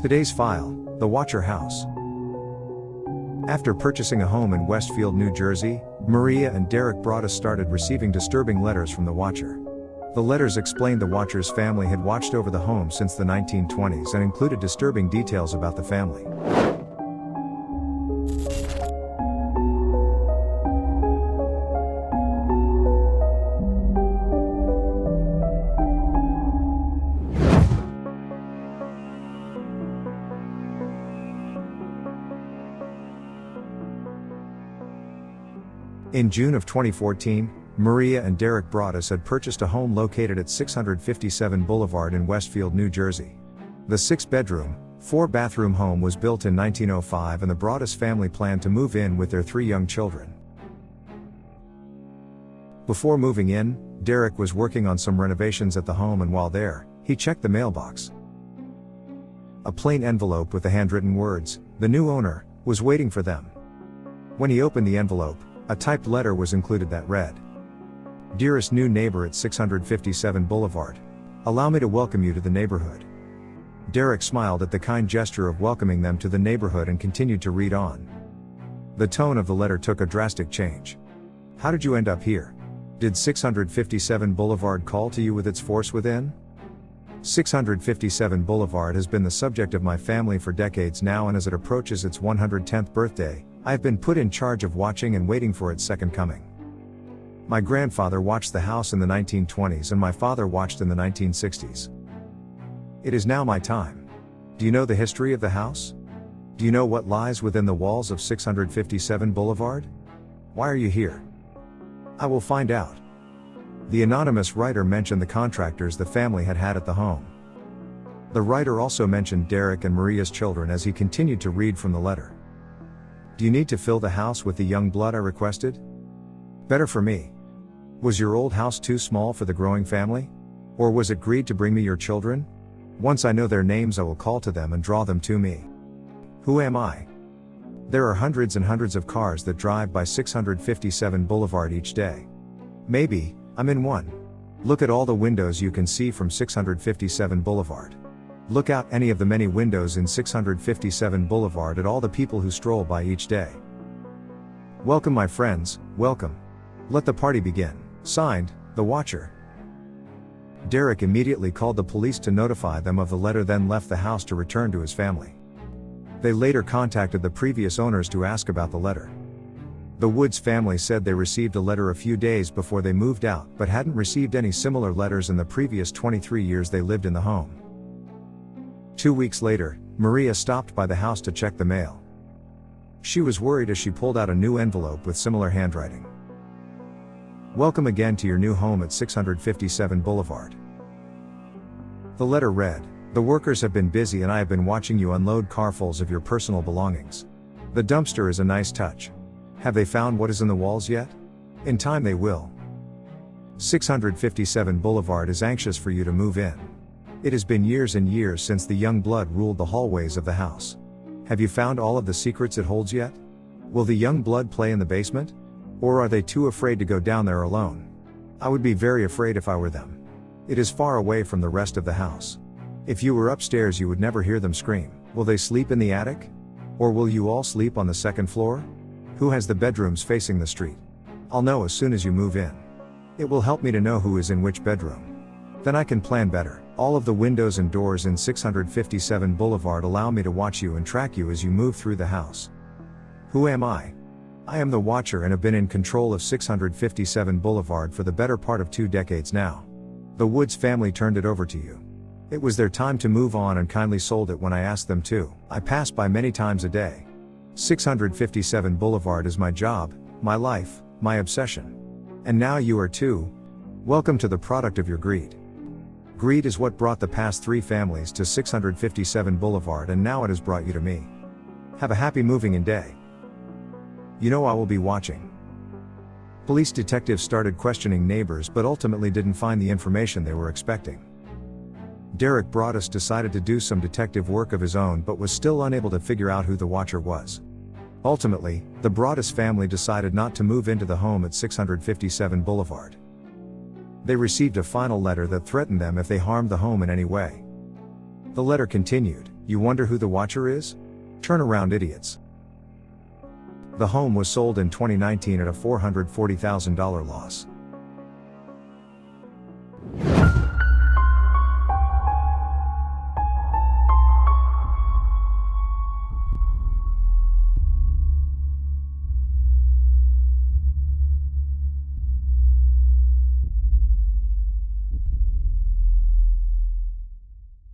Today's file, the Watcher House. After purchasing a home in Westfield, New Jersey, Maria and Derek Broaddus started receiving disturbing letters from the Watcher. The letters explained the Watcher's family had watched over the home since the 1920s and included disturbing details about the family. In June of 2014, Maria and Derek Broaddus had purchased a home located at 657 Boulevard in Westfield, New Jersey. The 6-bedroom, 4-bathroom home was built in 1905 and the Broaddus family planned to move in with their 3 young children. Before moving in, Derek was working on some renovations at the home, and while there, he checked the mailbox. A plain envelope with the handwritten words, "The new owner," was waiting for them. When he opened the envelope, a typed letter was included that read, "Dearest new neighbor at 657 Boulevard. Allow me to welcome you to the neighborhood." Derek smiled at the kind gesture of welcoming them to the neighborhood and continued to read on. The tone of the letter took a drastic change. "How did you end up here? Did 657 Boulevard call to you with its force within? 657 Boulevard has been the subject of my family for decades now, and as it approaches its 110th birthday, I have been put in charge of watching and waiting for its second coming. My grandfather watched the house in the 1920s and my father watched in the 1960s. It is now my time. Do you know the history of the house? Do you know what lies within the walls of 657 Boulevard? Why are you here? I will find out." The anonymous writer mentioned the contractors the family had had at the home. The writer also mentioned Derek and Maria's children as he continued to read from the letter. "Do you need to fill the house with the young blood I requested? Better for me. Was your old house too small for the growing family? Or was it greed to bring me your children? Once I know their names I will call to them and draw them to me. Who am I? There are hundreds and hundreds of cars that drive by 657 Boulevard each day. Maybe, I'm in one. Look at all the windows you can see from 657 Boulevard. Look out any of the many windows in 657 Boulevard at all the people who stroll by each day. Welcome my friends, welcome. Let the party begin. Signed, The Watcher." Derek immediately called the police to notify them of the letter, then left the house to return to his family. They later contacted the previous owners to ask about the letter. The Woods family said they received a letter a few days before they moved out, but hadn't received any similar letters in the previous 23 years they lived in the home. 2 weeks later, Maria stopped by the house to check the mail. She was worried as she pulled out a new envelope with similar handwriting. "Welcome again to your new home at 657 Boulevard." The letter read, "The workers have been busy and I have been watching you unload carfuls of your personal belongings. The dumpster is a nice touch. Have they found what is in the walls yet? In time they will. 657 Boulevard is anxious for you to move in. It has been years and years since the young blood ruled the hallways of the house. Have you found all of the secrets it holds yet? Will the young blood play in the basement? Or are they too afraid to go down there alone? I would be very afraid if I were them. It is far away from the rest of the house. If you were upstairs you would never hear them scream. Will they sleep in the attic? Or will you all sleep on the second floor? Who has the bedrooms facing the street? I'll know as soon as you move in. It will help me to know who is in which bedroom. Then I can plan better. All of the windows and doors in 657 Boulevard allow me to watch you and track you as you move through the house. Who am I? I am the Watcher and have been in control of 657 Boulevard for the better part of 2 decades now. The Woods family turned it over to you. It was their time to move on and kindly sold it when I asked them to. I pass by many times a day. 657 Boulevard is my job, my life, my obsession. And now you are too. Welcome to the product of your greed. Greed is what brought the past 3 families to 657 Boulevard, and now it has brought you to me. Have a happy moving in day. You know I will be watching." Police detectives started questioning neighbors but ultimately didn't find the information they were expecting. Derek Broaddus decided to do some detective work of his own but was still unable to figure out who the Watcher was. Ultimately, the Broaddus family decided not to move into the home at 657 Boulevard. They received a final letter that threatened them if they harmed the home in any way. The letter continued, You wonder who the watcher is? Turn around, idiots. The home was sold in 2019 at a $440,000 loss.